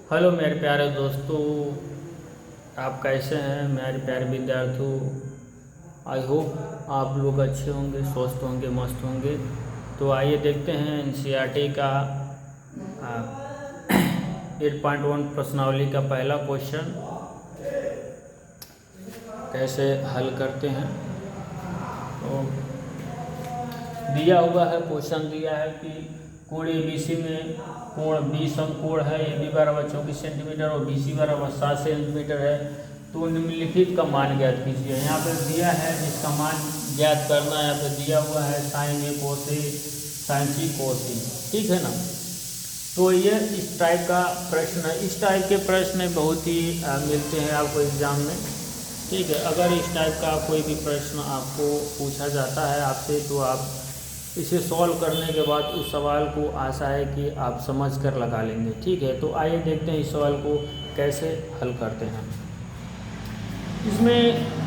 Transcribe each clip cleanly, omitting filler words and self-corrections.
Hello मेरे प्यारे दोस्तों, आप कैसे हैं मेरे प्यारे विद्यार्थियों। आई होप आप लोग अच्छे होंगे, स्वस्थ होंगे, मस्त होंगे। तो आइए देखते हैं एनसीईआरटी का 8.1 प्रश्नावली का पहला क्वेश्चन कैसे हल करते हैं। तो दिया हुआ है, क्वेश्चन दिया है कि कोण एबीसी में कोण बी समकोण है, ए बी बराबर 24 सेंटीमीटर और बी सी बराबर 7 सेंटीमीटर है। तो निम्नलिखित का मान ज्ञात कीजिए। यहाँ पर दिया है, इसका मान ज्ञात करना है। यहाँ पर दिया हुआ है साइन ए कोस ए, साइन सी कोस ए, ठीक है ना। तो ये इस टाइप का प्रश्न है। इस टाइप के प्रश्न बहुत ही मिलते हैं आपको एग्जाम में, ठीक है। अगर इस टाइप का कोई भी प्रश्न आपको पूछा जाता है आपसे, तो आप इसे सॉल्व करने के बाद उस सवाल को आशा है कि आप समझ कर लगा लेंगे, ठीक है। तो आइए देखते हैं इस सवाल को कैसे हल करते हैं।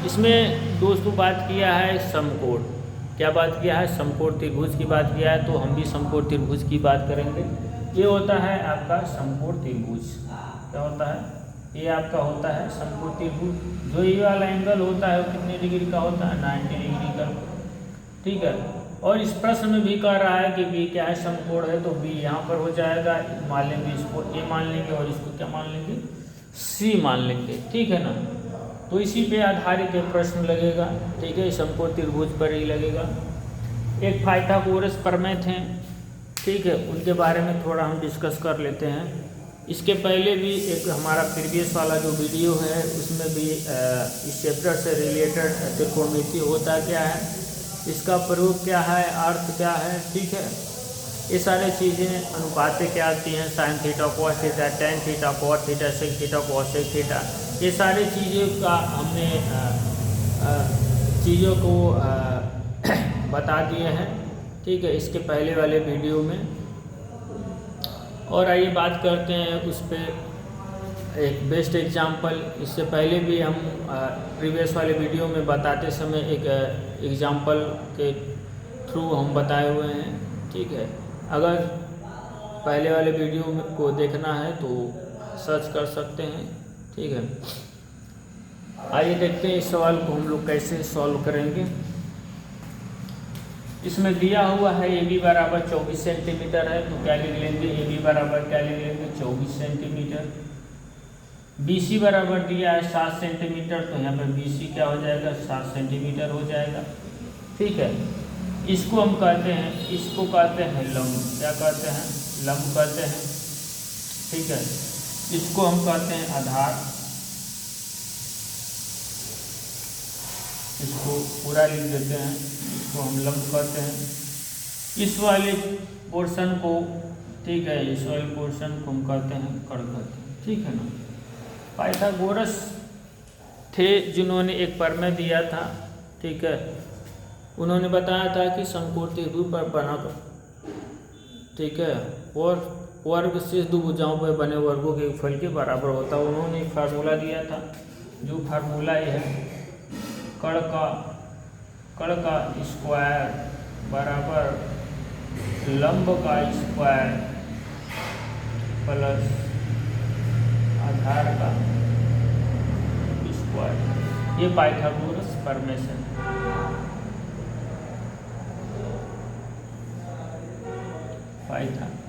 इसमें दोस्तों बात किया है समकोण। क्या बात किया है? समकोण त्रिभुज की बात किया है। तो हम भी समकोण त्रिभुज की बात करेंगे। ये होता है आपका समकोण त्रिभुज। क्या होता है? ये आपका होता है समकोण त्रिभुज। जो ये वाला एंगल होता है वो कितने डिग्री का होता है? 90 डिग्री का, ठीक है। और इस प्रश्न में भी कह रहा है कि बी क्या है? समकोण है। तो बी यहाँ पर हो जाएगा, मान लेंगे इसको ए मान लेंगे और इसको क्या मान लेंगे? सी मान लेंगे, ठीक है ना। तो इसी पे आधारित एक प्रश्न लगेगा, ठीक है। समकोण त्रिभुज पर ही लगेगा। एक पाइथागोरस प्रमेय थे, ठीक है, उनके बारे में थोड़ा हम डिस्कस कर लेते हैं। इसके पहले भी एक हमारा प्रीवियस वाला जो वीडियो है उसमें भी इस चैप्टर से रिलेटेड त्रिकोणमिति होता क्या है, इसका प्रयोग क्या है, अर्थ क्या है, ठीक है। ये सारी चीज़ें अनुपातें क्या आती हैं, sine theta cos theta, tan theta cos theta, sec theta cosec theta, ये सारी चीज़ों का हमने चीज़ों को बता दिए हैं, ठीक है, इसके पहले वाले वीडियो में। और आइए बात करते हैं उस पर एक बेस्ट एग्जाम्पल। इससे पहले भी हम प्रीवियस वाले वीडियो में बताते समय एक एग्जाम्पल के थ्रू हम बताए हुए हैं, ठीक है। अगर पहले वाले वीडियो को देखना है तो सर्च कर सकते हैं, ठीक है। आइए देखते हैं इस सवाल को हम लोग कैसे सॉल्व करेंगे। इसमें दिया हुआ है ए बी बराबर 24 सेंटीमीटर है। तो क्या लिख लेंगे? ए बी बराबर क्या लिख लेंगे? 24 सेंटीमीटर। बी सी बराबर दिया है 7 सेंटीमीटर। तो यहाँ पर बी सी क्या हो जाएगा? 7 सेंटीमीटर हो जाएगा, ठीक है। इसको हम कहते हैं, इसको कहते हैं लंब। क्या कहते हैं? लंब कहते हैं, ठीक है। इसको हम कहते हैं आधार। इसको पूरा लिख देते हैं, इसको हम लंब कहते हैं। इस वाले पोर्शन को, ठीक है, इस वाले पोर्शन को हम कहते हैं कर्ण कहते हैं, ठीक है ना। पाइथागोरस थे जिन्होंने एक प्रमेय दिया था, ठीक है। उन्होंने बताया था कि समकोण त्रिभुज पर बना, ठीक है, और वर्ग से दो भुजाओं पर बने वर्गों के फल के बराबर होता है। उन्होंने एक फार्मूला दिया था, जो फार्मूला ये है, कर्ण का स्क्वायर बराबर लंब का स्क्वायर प्लस आधार का स्क्वायर। ये पाइथागोरस प्रमेय है। पाइथागोरस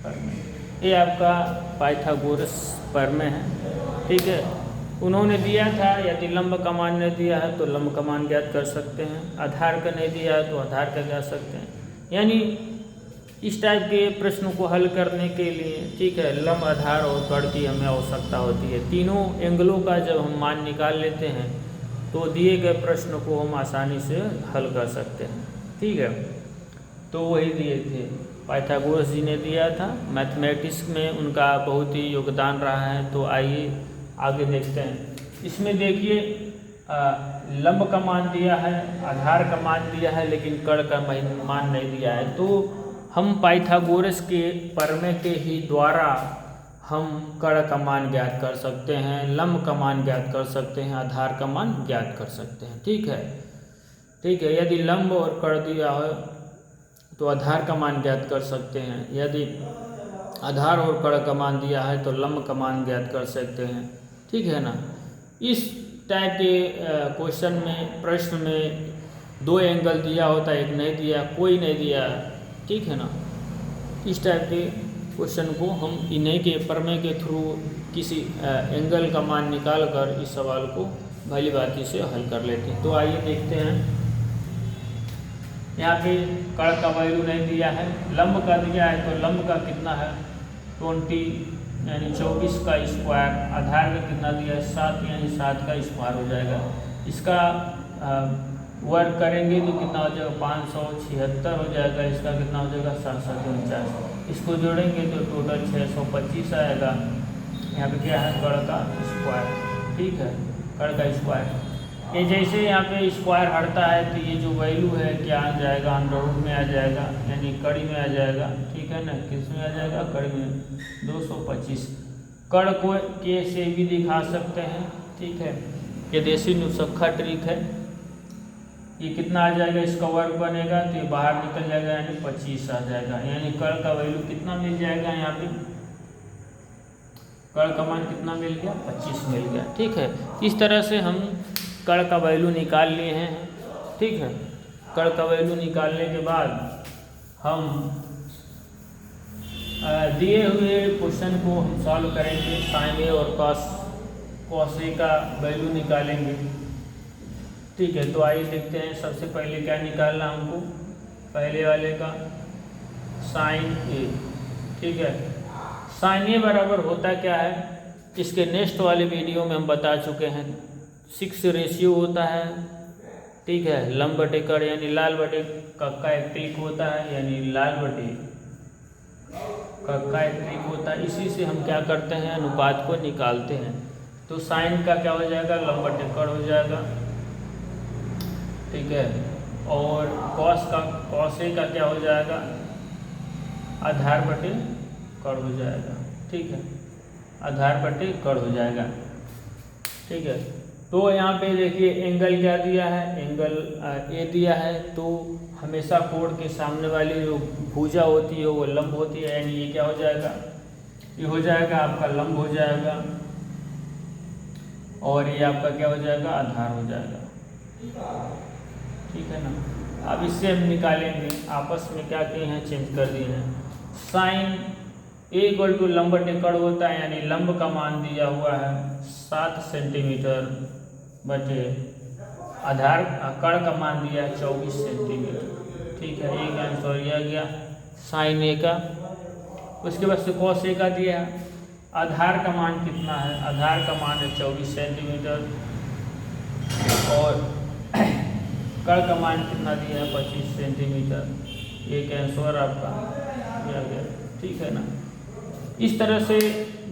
प्रमेय, ये आपका पाइथागोरस प्रमेय है, ठीक है। उन्होंने दिया था, यदि लंब का मान नहीं दिया है तो लंब का मान ज्ञात कर सकते हैं, आधार का नहीं दिया है तो आधार का ज्ञात सकते हैं। यानी इस टाइप के प्रश्नों को हल करने के लिए, ठीक है, लंब, आधार और कर्ण की हमें आवश्यकता होती है। तीनों एंगलों का जब हम मान निकाल लेते हैं तो दिए गए प्रश्न को हम आसानी से हल कर सकते हैं, ठीक है। तो वही दिए थे, पाइथागोरस जी ने दिया था। मैथमेटिक्स में उनका बहुत ही योगदान रहा है। तो आइए आगे देखते हैं। इसमें देखिए लंब का मान दिया है, आधार का मान दिया है, लेकिन कर्ण का मान नहीं दिया है। तो हम पाइथागोरस के प्रमेय के ही द्वारा हम कर्ण का मान ज्ञात कर सकते हैं, लंब का मान ज्ञात कर सकते हैं, आधार का मान ज्ञात कर सकते हैं, ठीक है, ठीक है। यदि लंब और कर्ण दिया हो तो आधार का मान ज्ञात कर सकते हैं। यदि आधार और कड़ का मान दिया है तो लंब का मान ज्ञात कर सकते हैं, ठीक है ना। इस टाइप के क्वेश्चन में, प्रश्न में 2 एंगल दिया होता है, एक नहीं दिया, कोई नहीं दिया, ठीक है ना। इस टाइप के क्वेश्चन को हम इन्हीं के प्रमेय के थ्रू किसी एंगल का मान निकाल कर इस सवाल को भली भांति से हल कर लेते हैं। तो आइए देखते हैं। यहाँ पे कड़ का वैल्यू नहीं दिया है, लंब का दिया है, तो लंब का कितना है 20 यानी 24 का स्क्वायर, आधार का कितना दिया है 7 यानी 7 का स्क्वायर हो जाएगा। इसका वर्क करेंगे तो कितना हो जाएगा 576 हो जाएगा। इसका कितना हो जाएगा 749। इसको जोड़ेंगे तो टोटल 625 आएगा। यहाँ पे क्या है कड़ का स्क्वायर, ठीक है, कड़ का स्क्वायर। ये जैसे यहाँ पे स्क्वायर हटता है तो ये जो वैल्यू है क्या आ जाएगा, अंडर में आ जाएगा, यानी कड़ी में आ जाएगा, ठीक है ना। किस में आ जाएगा, कड़ी में 225। कड़ को के से भी दिखा सकते हैं, ठीक है, ये देसी नुस्खा ट्रिक है। ये कितना आ जाएगा, इसका वर्ग बनेगा तो ये बाहर निकल जाएगा यानी 25 आ जाएगा। यानी कड़ का वैल्यू कितना मिल जाएगा, यहाँ पे कड़ का मान कितना मिल गया 25 मिल गया, ठीक है। इस तरह से हम कड़ का वैल्यू निकाल लिए हैं, ठीक है। कड़ का वैल्यू निकालने के बाद हम दिए हुए क्वेश्चन को हम सॉल्व करेंगे। साइन ए और कॉस ए का वैल्यू निकालेंगे, ठीक है। तो आइए देखते हैं। सबसे पहले क्या निकालना हमको, पहले वाले का साइन ए, ठीक है। साइन ए बराबर होता क्या है, इसके नेक्स्ट वाले वीडियो में हम बता चुके हैं। 6 रेशियो होता है, ठीक है। लंब बटे कड़ यानी लाल बटे कक्का एक ट्रिक होता है, यानी लाल बटे कक्का एक ट्रिक होता है। इसी से हम क्या करते हैं, अनुपात को निकालते हैं। तो साइन का क्या हो जाएगा, लंब बटे कड़ हो जाएगा, ठीक है। और कॉस ए का क्या हो जाएगा, आधार बटे कड़ हो जाएगा, ठीक है, आधार बटे कड़ हो जाएगा, ठीक है। तो यहाँ पे देखिए एंगल क्या दिया है, एंगल ए दिया है। तो हमेशा कोण के सामने वाली जो भुजा होती है वो लंब होती है, यानी ये क्या हो जाएगा, ये हो जाएगा आपका लंब हो जाएगा, और ये आपका क्या हो जाएगा, आधार हो जाएगा, ठीक है ना। अब इससे हम निकालेंगे, आपस में क्या किए हैं, चेंज कर दिए हैं। साइन ए इक्वल टू लंब बटे कड़ होता है, यानी लंब का मान दिया हुआ है 7 सेंटीमीटर बटे आधार कड़ का मान दिया है 24 सेंटीमीटर, ठीक है। एक आंसर यह गया साइन ए का। उसके बाद से कॉस ए का दिया है, आधार का मान कितना है, आधार का मान है 24 सेंटीमीटर, और कड़ का मान कितना दिया है 25 सेंटीमीटर। एक आंसर आपका दिया गया, ठीक है ना। इस तरह से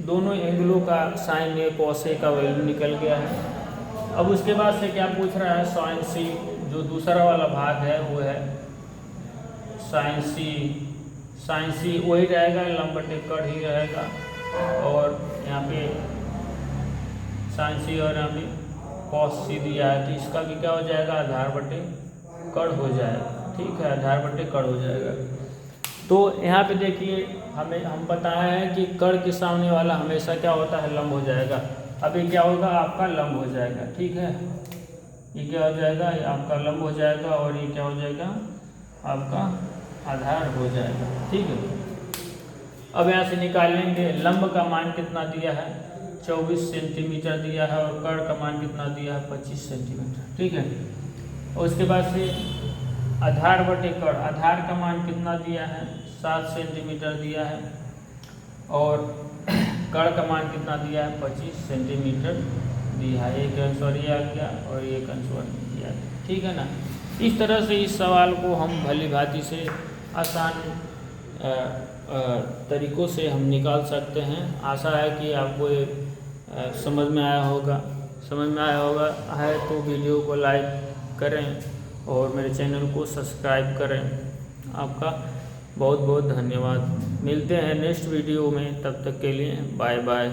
दोनों एंगलों का साइन ए कॉस ए का वैल्यू निकल गया है। अब उसके बाद से क्या पूछ रहा है, साइन सी, जो दूसरा वाला भाग है वो है साइन सी। साइन सी वही रहेगा, लंब बटे कड़ ही रहेगा, और यहाँ पे साइन सी और यहाँ पे कॉस सी दिया है, तो इसका भी क्या हो जाएगा, आधार बटे कड़ हो जाएगा, ठीक है, आधार बटे कड़ हो जाएगा। तो यहाँ पे देखिए हम बताया है कि कड़ के सामने वाला हमेशा क्या होता है, लंब हो जाएगा। अब ये क्या होगा, आपका लंब हो जाएगा, ठीक है। ये क्या हो जाएगा, ये आपका लंब हो जाएगा, और ये क्या हो जाएगा, आपका आधार हो जाएगा, ठीक है। अब यहाँ से निकालेंगे, लंब का मान कितना दिया है 24 सेंटीमीटर दिया है, और कड़ का मान कितना दिया है 25 सेंटीमीटर, ठीक है। और उसके बाद से आधार बटे कड़, आधार का मान कितना दिया है 7 सेंटीमीटर दिया है, और कड़ का मान कितना दिया है 25 सेंटीमीटर दिया है। एक आंसर ये आ गया और एक आंसर ये आ गया, ठीक है ना। इस तरह से इस सवाल को हम भली भांति से आसान तरीक़ों से हम निकाल सकते हैं। आशा है कि आपको ये समझ में आया होगा। है तो वीडियो को लाइक करें और मेरे चैनल को सब्सक्राइब करें। आपका बहुत बहुत धन्यवाद। मिलते हैं नेक्स्ट वीडियो में, तब तक के लिए बाय बाय।